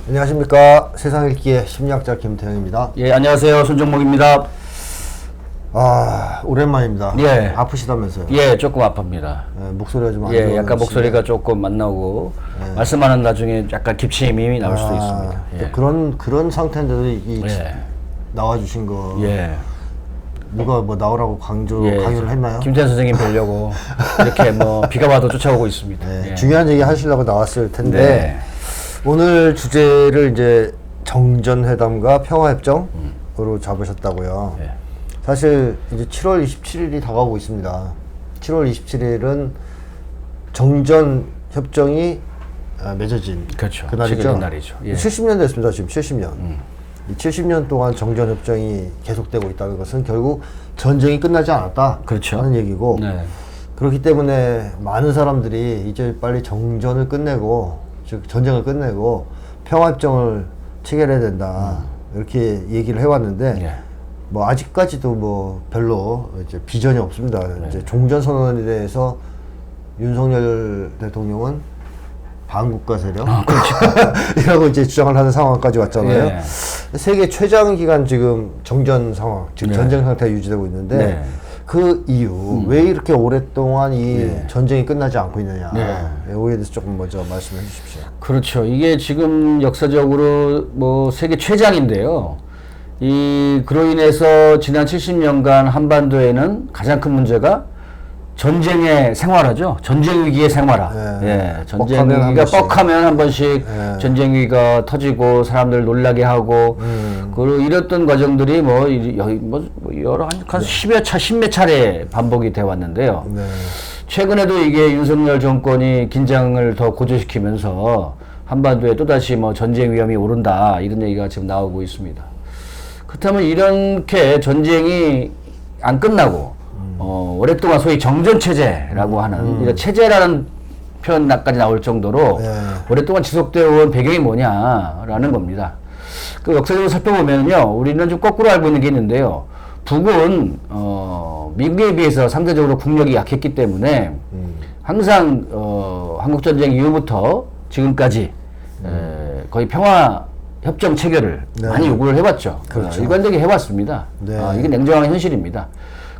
안녕하십니까. 세상 읽기의 심리학자 김태형입니다. 예, 안녕하세요. 손정목입니다. 아, 오랜만입니다. 예. 아프시다면서요? 예, 조금 아픕니다. 예, 목소리가 좀 안 좋아요. 예, 약간 목소리가 조금 안 나오고 말씀하는 나중에 약간 기침이 나올 수도 있습니다. 예. 그런 상태인데도 예. 나와주신 거 예. 누가 뭐 나오라고 강요를 했나요? 김태현 선생님 뵈려고 이렇게 뭐 비가 와도 쫓아오고 있습니다. 네, 예. 중요한 얘기 하시려고 나왔을 텐데 네. 오늘 주제를 이제 정전회담과 평화협정으로 잡으셨다고요. 예. 사실 이제 7월 27일이 다가오고 있습니다. 7월 27일은 정전협정이 맺어진 그렇죠. 그날이죠. 지금 날이죠. 예. 70년 됐습니다. 지금 70년. 이 70년 동안 정전협정이 계속되고 있다는 것은 결국 전쟁이 끝나지 않았다 그렇죠. 하는 얘기고 네. 그렇기 때문에 많은 사람들이 이제 빨리 정전을 끝내고 즉 전쟁을 끝내고 평화협정을 체결해야 된다 이렇게 얘기를 해왔는데 예. 뭐 아직까지도 뭐 별로 이제 비전이 없습니다. 네. 이제 종전선언에 대해서 윤석열 대통령은 반국가 세력 이라고 이제 주장을 하는 상황까지 왔잖아요. 예. 세계 최장 기간 지금 정전 상황, 즉 네. 전쟁 상태가 유지되고 있는데 네. 그 이유 왜 이렇게 오랫동안 이 네. 전쟁이 끝나지 않고 있느냐 네. 이거에 대해서 조금 먼저 말씀해 주십시오. 그렇죠. 이게 지금 역사적으로 뭐 세계 최장인데요. 그로 인해서 지난 70년간 한반도에는 가장 큰 문제가 전쟁의 생활화죠. 전쟁 위기의 생활화. 네. 예, 전쟁 뻑하면 한 위기가 번씩. 뻑하면 한 번씩 네. 전쟁 위기가 터지고 사람들 놀라게 하고 그리고 이랬던 과정들이 여러 한 10몇 차례 반복이 돼 왔는데요. 네. 최근에도 이게 윤석열 정권이 긴장을 더 고조시키면서 한반도에 또다시 뭐 전쟁 위험이 오른다 이런 얘기가 지금 나오고 있습니다. 그렇다면 이렇게 전쟁이 안 끝나고 오랫동안 소위 정전체제라고 하는 이런 체제라는 표현까지 나올 정도로 네. 오랫동안 지속되어 온 배경이 뭐냐라는 겁니다. 그 역사적으로 살펴보면요, 우리는 좀 거꾸로 알고 있는 게 있는데요. 북은 미국에 비해서 상대적으로 국력이 약했기 때문에 항상 한국전쟁 이후부터 지금까지 거의 평화 협정 체결을 네. 많이 요구를 해왔죠. 그렇죠. 일관되게 해왔습니다. 네. 이게 냉정한 현실입니다.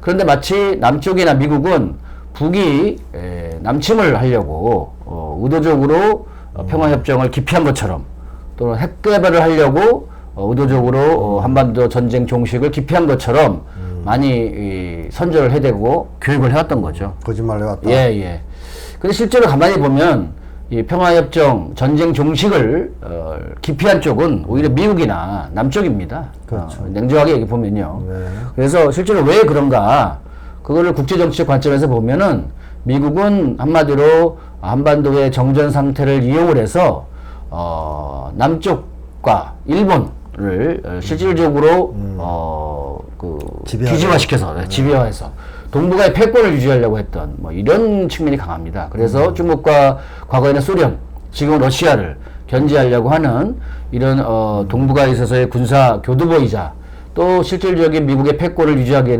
그런데 마치 남쪽이나 미국은 북이 남침을 하려고 의도적으로 평화협정을 기피한 것처럼 또는 핵 개발을 하려고 의도적으로 한반도 전쟁 종식을 기피한 것처럼 많이 선전을 해대고 교육을 해왔던 거죠. 거짓말 해왔다. 예, 예. 근데 실제로 가만히 보면 이 평화협정 전쟁 종식을 기피한 쪽은 오히려 미국이나 남쪽입니다. 그렇죠. 냉정하게 얘기 보면요. 네. 그래서 실제로 왜 그런가? 그거를 국제정치적 관점에서 보면은 미국은 한마디로 한반도의 정전 상태를 이용을 해서 남쪽과 일본을 실질적으로 기지화시켜서 지배화해서 동북아의 패권을 유지하려고 했던 뭐 이런 측면이 강합니다. 그래서 중국과 과거에는 소련, 지금 러시아를 견제하려고 하는 이런 동북아에 있어서의 군사 교두보이자 또 실질적인 미국의 패권을 유지하기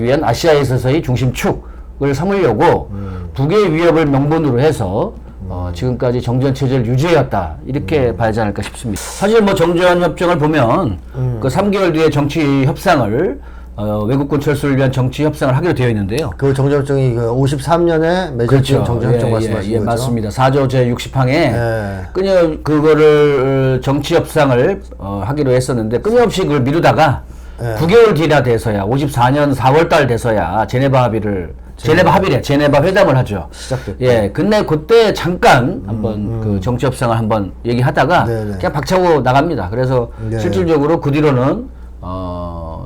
위한 아시아에 있어서의 중심축을 삼으려고 북의 위협을 명분으로 해서 지금까지 정전체제를 유지해왔다 이렇게 봐야지 않을까 싶습니다. 사실 뭐 정전협정을 보면 그 3개월 뒤에 정치 협상을 외국군 철수를 위한 정치 협상을 하기로 되어 있는데요. 그 정전협정이 그 53년에 맺어진 그렇죠. 정전협정 예, 말씀하시는 거죠? 맞습니다. 4조 제60항에 예. 그거를 정치 협상을 하기로 했었는데 끊임없이 그걸 미루다가 예. 9개월 뒤나 돼서야 54년 4월 달 돼서야 제네바 회담을 하죠. 시작됐고. 예, 근데 그때 잠깐 한번 그 정치 협상을 한번 얘기하다가 네네. 그냥 박차고 나갑니다. 그래서 네. 실질적으로 그 뒤로는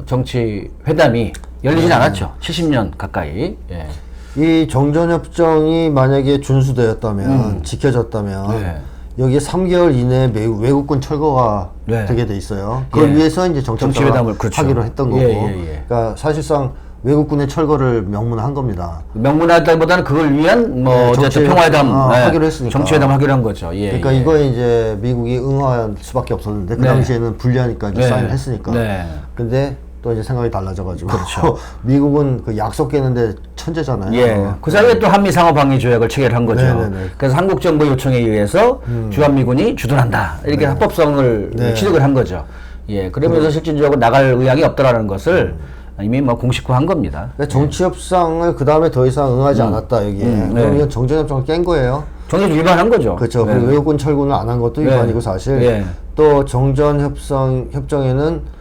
정치 회담이 열리진 않았죠. 70년 가까이. 예. 이 정전협정이 만약에 준수되었다면 지켜졌다면 네. 여기에 3개월 이내에 외국군 철거가 네. 되게 돼 있어요. 그걸 예. 위해서 이제 정치회담을 정치회담을, 그렇죠. 하기로 했던 거고. 예. 그러니까 사실상 외국군의 철거를 명문한 겁니다. 명문하다기보다는 그걸 위한 뭐 네, 어쨌든 평화회담 하기로 했으니까. 정치회담 하기로 한 거죠. 예, 그러니까 예. 이거에 이제 미국이 응할 수밖에 없었는데 그 네. 당시에는 불리하니까 이제 네. 사인을 했으니까. 네. 근데 또 이제 생각이 달라져가지고. 그렇죠. 미국은 그 약속 깨는데 천재잖아요. 예. 그 사이에 또 한미 상호 방위 조약을 체결한 거죠. 네네네. 그래서 한국 정부 요청에 의해서 주한미군이 주둔한다. 이렇게 합법성을 네. 취득을 한 거죠. 예. 그러면서 실질적으로 나갈 의향이 없더라는 것을 이미 뭐 공식화한 겁니다. 그러니까 정치 협상을 그 다음에 더 이상 응하지 않았다 여기에. 네. 그럼 이건 정전협정을 깬 거예요. 정신 위반한 거죠. 그렇죠. 네. 그리고 외국군 철군을 안 한 것도 네. 위반이고 사실 네. 또 정전협정에는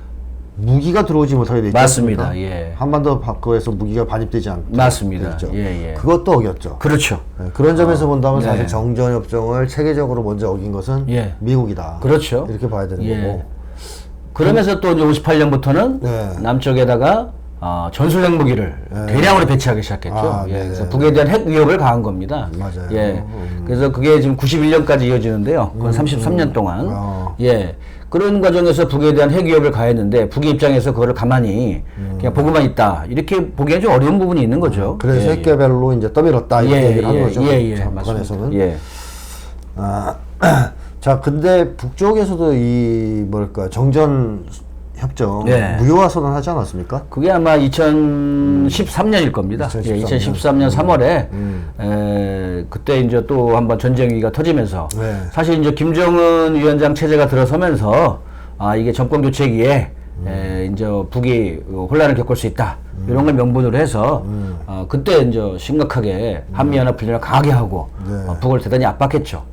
무기가 들어오지 못하게 돼 있지 맞습니다. 않습니까? 예. 한반도 밖에서 무기가 반입되지 않게 맞습니다. 돼 있죠. 예, 예. 그것도 어겼죠. 그렇죠. 네, 그런 점에서 본다면 네. 사실 정전협정을 체계적으로 먼저 어긴 것은 예. 미국이다. 그렇죠. 이렇게 봐야 되는 예. 거고. 그러면서 또 이제 58년부터는 네. 남쪽에다가 전술 핵무기를 대량으로 배치하기 시작했죠. 아, 예, 네. 그래서 북에 대한 핵 위협을 가한 겁니다. 맞아요. 예, 그래서 그게 지금 91년까지 이어지는데요. 그건 33년 동안. 예, 그런 과정에서 북에 대한 핵 위협을 가했는데 북의 입장에서 그거를 가만히 그냥 보고만 있다. 이렇게 보기엔 좀 어려운 부분이 있는 거죠. 그래서 예, 핵개발로 이제 떠밀었다 이렇게 예, 얘기를 한 거죠. 맞습니다. 북한에서는. 예. 자, 근데 북쪽에서도 이 뭐랄까 정전 협정 네. 무효화 선언하지 않았습니까? 그게 아마 2013년일 겁니다. 2013년. 예, 2013년 3월에 그때 이제 또 한번 전쟁 위기가 터지면서 네. 사실 이제 김정은 위원장 체제가 들어서면서 이게 정권 교체기에 이제 북이 혼란을 겪을 수 있다 이런 걸 명분으로 해서 그때 이제 심각하게 한미연합훈련을 강하게 하고 네. 북을 대단히 압박했죠.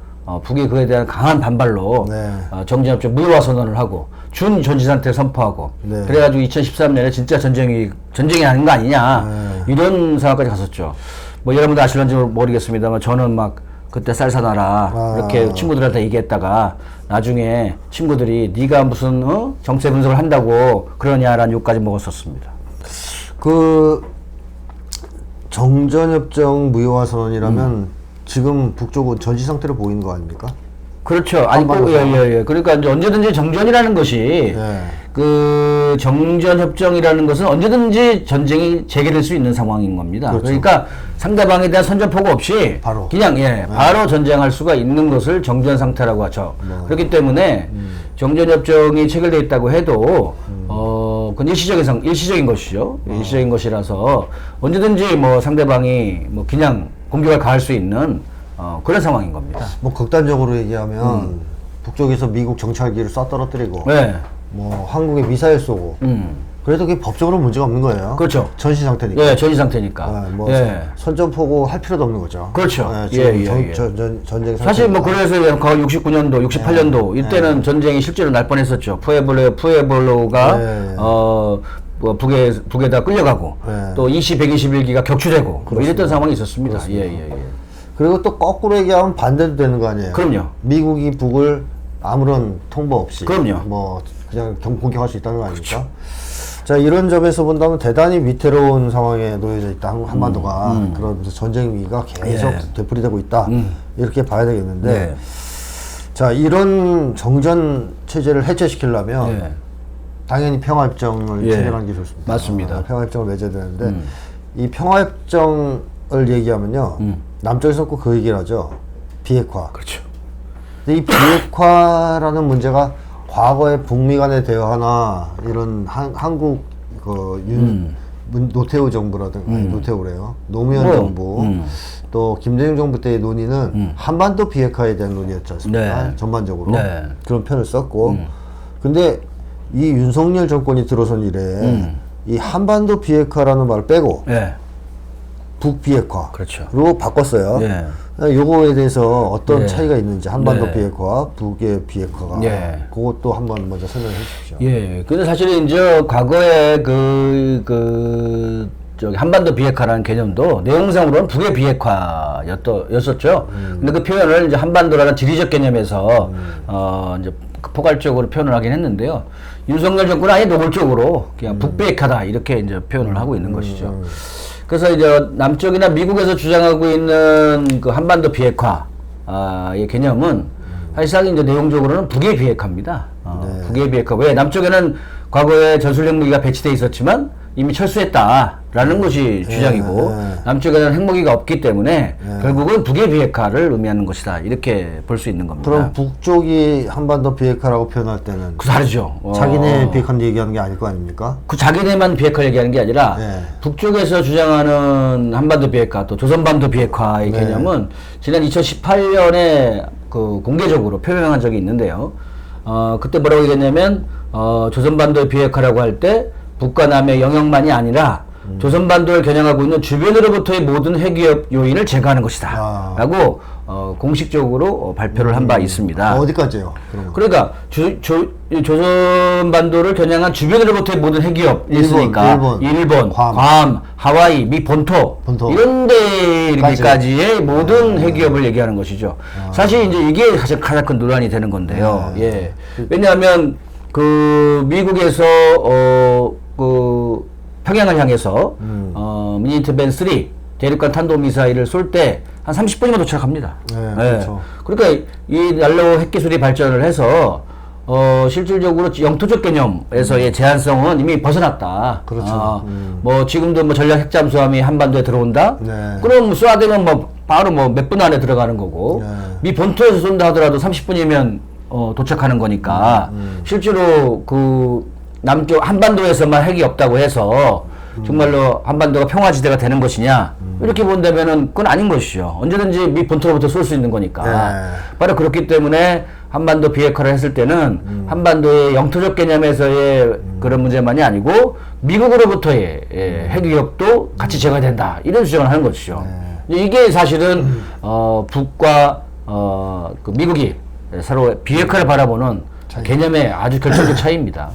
북이 그에 대한 강한 반발로 네. 정전협정 무효화 선언을 하고 준 전시 상태 선포하고 네. 그래가지고 2013년에 진짜 전쟁이 하는 거 아니냐 이런 상황까지 갔었죠. 뭐 여러분들 아실런지 모르겠습니다만 저는 막 그때 쌀 사놔라 이렇게 친구들한테 얘기했다가 나중에 친구들이 네가 무슨 정세 분석을 한다고 그러냐라는 욕까지 먹었었습니다. 그 정전협정 무효화 선언이라면 지금 북쪽은 전시 상태로 보이는 거 아닙니까? 그렇죠. 아니, 예. 그러니까 이제 언제든지 정전이라는 것이 네. 그 정전협정이라는 것은 언제든지 전쟁이 재개될 수 있는 상황인 겁니다. 그렇죠. 그러니까 상대방에 대한 선전포고 없이 바로. 그냥 바로 전쟁할 수가 있는 것을 정전 상태라고 하죠. 그렇기 때문에 정전협정이 체결되어 있다고 해도 그건 일시적인 것이죠. 일시적인 것이라서 언제든지 뭐 상대방이 뭐 그냥 공격을 가할 수 있는 그런 상황인 겁니다. 뭐 극단적으로 얘기하면 북쪽에서 미국 정찰기를 쏴 떨어뜨리고 네. 뭐 한국에 미사일 쏘고 그래도 그게 법적으로 문제가 없는 거예요. 그렇죠. 전시 상태니까. 예, 전시 상태니까. 뭐 선전포고 할 필요도 없는 거죠. 그렇죠. 지금 전쟁 사실 뭐 그래서 69년도, 68년도 이때는 전쟁이 실제로 날 뻔했었죠. 푸에블로가 뭐 북에다 끌려가고 또 121기가 격추되고 뭐 이랬던 상황이 있었습니다. 예. 그리고 또 거꾸로 얘기하면 반대도 되는 거 아니에요? 그럼요. 미국이 북을 아무런 통보 없이 그럼요. 뭐 그냥 공격할 수 있다는 거 아닙니까? 자, 이런 점에서 본다면 대단히 위태로운 상황에 놓여져 있다. 한반도가 그러면서 전쟁 위기가 계속 되풀이되고 있다. 이렇게 봐야 되겠는데 네. 자, 이런 정전 체제를 해체시키려면 당연히 평화협정을 체결하는 게 좋습니다. 맞습니다. 평화협정을 맺어야 되는데 이 평화협정을 얘기하면요 남쪽에서 꼭 그 얘기를 하죠. 비핵화. 그렇죠. 근데 이 비핵화라는 문제가 과거에 북미 간의 대화나 이런 한국 노태우 정부라든가 노태우래요. 노무현 정부 또 김대중 정부 때의 논의는 한반도 비핵화에 대한 논의였지 않습니까? 네. 전반적으로 네. 그런 표현을 썼고 근데 이 윤석열 정권이 들어선 이래 이 한반도 비핵화라는 말을 빼고 북비핵화 그렇죠. 로 바꿨어요. 요거에 대해서 어떤 차이가 있는지 한반도 네. 비핵화와 북의 비핵화가 그것도 한번 먼저 설명해 주십시오. 근데 사실 이제 과거에 저기 한반도 비핵화라는 개념도 내용상으로는 북의 비핵화였었죠. 근데 그 표현을 이제 한반도라는 지리적 개념에서 이제 포괄적으로 표현을 하긴 했는데요. 윤석열 정권은 아예 노골적으로 그냥 북비핵화다 이렇게 이제 표현을 하고 있는 것이죠. 그래서 이제 남쪽이나 미국에서 주장하고 있는 그 한반도 비핵화의 개념은 사실상 이제 내용적으로는 북의 비핵화입니다. 북의 비핵화. 왜? 남쪽에는 과거에 전술핵 무기가 배치돼 있었지만 이미 철수했다라는 것이 주장이고 남쪽에 대한 핵무기가 없기 때문에 결국은 북의 비핵화를 의미하는 것이다 이렇게 볼 수 있는 겁니다. 그럼 북쪽이 한반도 비핵화라고 표현할 때는 그 다르죠. 자기네 비핵화를 얘기하는 게 아닐 거 아닙니까? 그 자기네만 비핵화 얘기하는 게 아니라 북쪽에서 주장하는 한반도 비핵화 또 조선반도 비핵화의 개념은 지난 2018년에 그 공개적으로 표명한 적이 있는데요. 그때 뭐라고 얘기했냐면 조선반도 비핵화라고 할 때 북과 남의 영역만이 아니라 조선반도를 겨냥하고 있는 주변으로부터의 모든 핵 위협 요인을 제거하는 것이다 라고 공식적으로 발표를 한 바 있습니다. 어디까지요? 그런 거. 그러니까 조선반도를 겨냥한 주변으로부터의 모든 핵 위협이 있으니까 일본, 괌, 하와이, 미 본토. 이런 데까지의 모든 핵 위협을 얘기하는 것이죠. 사실 이제 이게 가장 큰 논란이 되는 건데요. 예. 왜냐하면 그 미국에서 그 평양을 향해서 미니트밴 3 대륙간 탄도미사일을 쏠 때 한 30분이면 도착합니다. 그렇죠. 그러니까 이 난로 핵기술이 발전을 해서 실질적으로 영토적 개념에서의 제한성은 이미 벗어났다. 그렇죠. 뭐 지금도 뭐 전략 핵잠수함이 한반도에 들어온다. 그럼 쏴대면 뭐 바로 뭐 몇 분 안에 들어가는 거고 미 본토에서 쏜다 하더라도 30분이면 도착하는 거니까 실제로 그 남쪽 한반도에서만 핵이 없다고 해서 정말로 한반도가 평화지대가 되는 것이냐 이렇게 본다면은 그건 아닌 것이죠. 언제든지 미 본토로부터 쏠 수 있는 거니까. 바로 그렇기 때문에 한반도 비핵화를 했을 때는 한반도의 영토적 개념에서의 그런 문제만이 아니고 미국으로부터의 핵 위협도 같이 제거해야 된다 이런 주장을 하는 것이죠. 이게 사실은 북과 그 미국이 서로 비핵화를 바라보는 개념의 아주 결정적 차이입니다.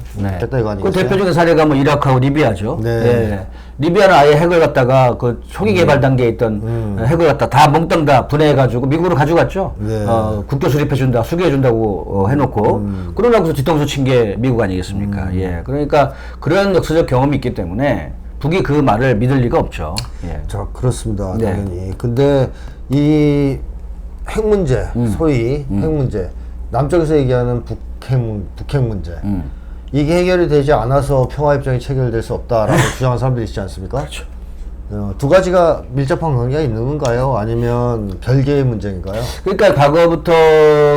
그 대표적인 사례가 뭐 이라크하고 리비아죠. 리비아는 아예 핵을 갖다가 그 초기 개발 단계에 있던 핵을 갖다 다 몽땅 다 분해해가지고 미국으로 가져갔죠. 국교 수립해준다, 수교해준다고 해놓고 그러고서 뒤통수 친 게 미국 아니겠습니까? 그러니까 그런 역사적 경험이 있기 때문에 북이 그 말을 믿을 리가 없죠. 자, 그렇습니다. 당연히. 근데 이 핵 문제, 소위 핵 문제, 남쪽에서 얘기하는 북핵 문제. 이게 해결이 되지 않아서 평화협정이 체결될 수 없다라고 주장하는 사람들이 있지 않습니까? 그렇죠. 두 가지가 밀접한 관계가 있는 건가요? 아니면 별개의 문제인가요? 그러니까 과거부터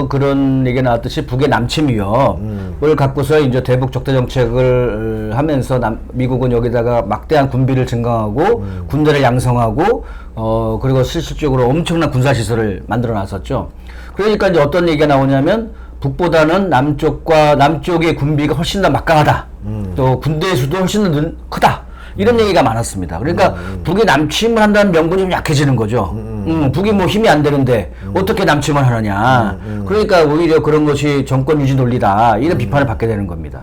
그런 얘기가 나왔듯이 북의 남침 위협을 갖고서 이제 대북 적대 정책을 하면서 미국은 여기다가 막대한 군비를 증강하고 군대를 양성하고 그리고 실질적으로 엄청난 군사시설을 만들어 놨었죠. 그러니까 이제 어떤 얘기가 나오냐면 북보다는 남쪽의 군비가 훨씬 더 막강하다. 또 군대의 수도 훨씬 더 크다. 이런 얘기가 많았습니다. 그러니까 북이 남침을 한다는 명분이 좀 약해지는 거죠. 북이 뭐 힘이 안 되는데 어떻게 남침을 하느냐. 그러니까 오히려 그런 것이 정권 유지 논리다. 이런 비판을 받게 되는 겁니다.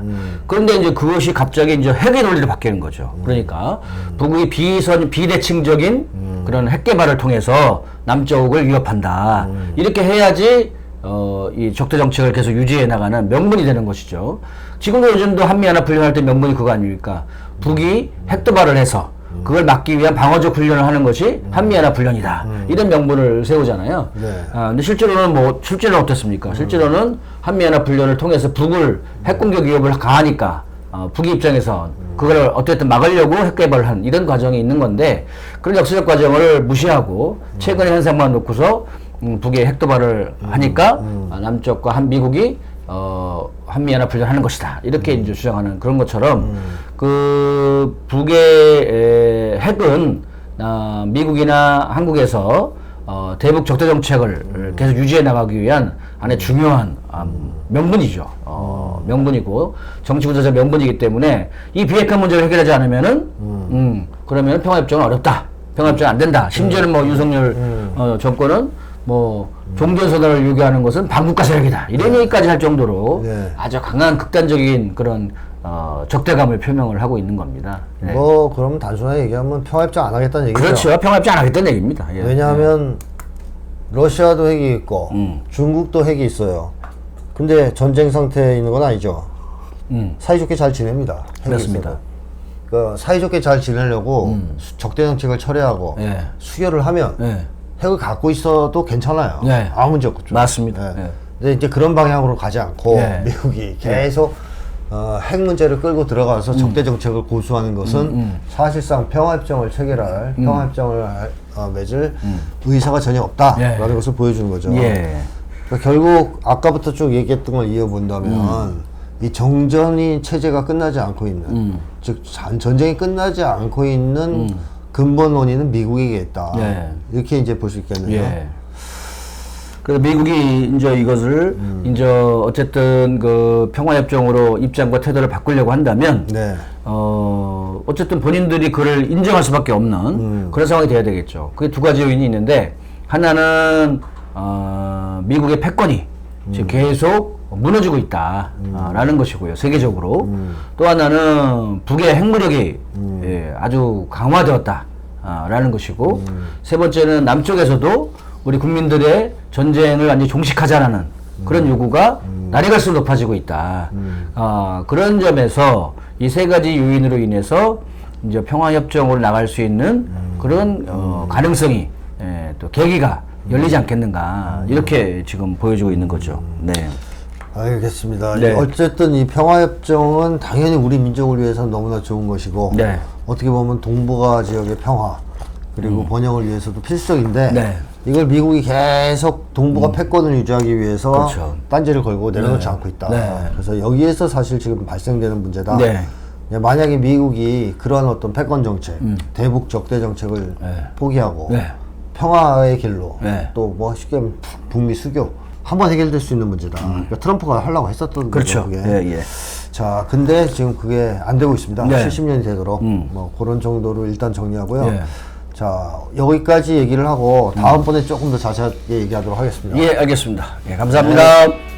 그런데 이제 그것이 갑자기 이제 핵의 논리로 바뀌는 거죠. 그러니까 북이 비대칭적인 그런 핵 개발을 통해서 남쪽을 위협한다. 이렇게 해야지 이 적대 정책을 계속 유지해 나가는 명분이 되는 것이죠. 지금도 요즘도 한미연합훈련할 때 명분이 그거 아닙니까? 북이 핵 도발을 해서 그걸 막기 위한 방어적 훈련을 하는 것이 한미연합훈련이다. 이런 명분을 세우잖아요. 근데 실제로는 어떻습니까? 실제로는 한미연합훈련을 통해서 북을 핵공격 위협을 가하니까 북의 입장에서 그걸 어쨌든 막으려고 핵 개발을 한 이런 과정이 있는 건데 그런 역사적 과정을 무시하고 최근의 현상만 놓고서 북의 핵 도발을 하니까 남쪽과 미국이 한미연합훈련 하는 것이다. 이렇게 이제 주장하는 그런 것처럼 그 북의 핵은 미국이나 한국에서 대북 적대 정책을 계속 유지해 나가기 위한 안에 중요한 명분이죠. 명분이고 정치 군사적 명분이기 때문에 이 비핵화 문제를 해결하지 않으면은 그러면 평화협정은 어렵다. 평화협정 안 된다. 심지어는 뭐 윤석열 정권은 뭐 종전선언을 요구하는 것은 반국가 세력이다. 이런 얘기까지 할 정도로 아주 강한 극단적인 그런 적대감을 표명을 하고 있는 겁니다. 뭐 그러면 단순하게 얘기하면 평화협정 안 하겠다는 얘기죠. 그렇죠. 평화협정 안 하겠다는 얘기입니다. 왜냐하면 러시아도 핵이 있고 중국도 핵이 있어요. 근데 전쟁 상태에 있는 건 아니죠. 사이좋게 잘 지냅니다. 그렇습니다. 그 사이좋게 잘 지내려고 적대 정책을 철회하고 수교를 하면 핵을 갖고 있어도 괜찮아요. 아무 문제 없죠. 맞습니다. 근데 이제 그런 방향으로 가지 않고 미국이 계속 핵 문제를 끌고 들어가서 적대 정책을 고수하는 것은 사실상 평화협정을 체결할 평화협정을 맺을 의사가 전혀 없다라는 것을 보여주는 거죠. 예. 그러니까 결국 아까부터 쭉 얘기했던 걸 이어본다면 이 정전이 체제가 끝나지 않고 있는 즉 전쟁이 끝나지 않고 있는 근본 원인은 미국에게 있다. 예. 이렇게 이제 볼 수 있겠네요. 예. 그래서 미국이 이제 이것을 이제 어쨌든 그 평화협정으로 입장과 태도를 바꾸려고 한다면 네. 어쨌든 본인들이 그를 인정할 수밖에 없는 그런 상황이 돼야 되겠죠. 그게 두 가지 요인이 있는데 하나는 미국의 패권이 지금 계속 무너지고 있다라는 것이고요. 세계적으로. 또 하나는 북의 핵무력이 예, 아주 강화되었다라는 것이고 세 번째는 남쪽에서도 우리 국민들의 전쟁을 완전히 종식하자라는 그런 요구가 날이 갈수록 높아지고 있다. 그런 점에서 이 세 가지 요인으로 인해서 이제 평화협정으로 나갈 수 있는 그런 가능성이 예, 또 계기가 열리지 않겠는가 이렇게 지금 보여주고 있는 거죠. 네. 알겠습니다. 네. 어쨌든 이 평화협정은 당연히 우리 민족을 위해서는 너무나 좋은 것이고 네. 어떻게 보면 동북아 지역의 평화 그리고 번영을 위해서도 필수적인데 네. 이걸 미국이 계속 동북아 패권을 유지하기 위해서 그렇죠. 딴지를 걸고 내려놓지 않고 있다. 네. 그래서 여기에서 사실 지금 발생되는 문제다. 네. 만약에 미국이 그런 어떤 패권 정책, 대북 적대 정책을 포기하고 네. 평화의 길로 네. 또 뭐 쉽게 하면 북미 수교 한번 해결될 수 있는 문제다. 그러니까 트럼프가 하려고 했었던 그렇죠. 거죠. 그게. 예, 예. 자, 근데 지금 그게 안 되고 있습니다. 네. 70년이 되도록 뭐 그런 정도로 일단 정리하고요. 예. 자, 여기까지 얘기를 하고 다음번에 조금 더 자세하게 얘기하도록 하겠습니다. 예, 알겠습니다. 예, 감사합니다.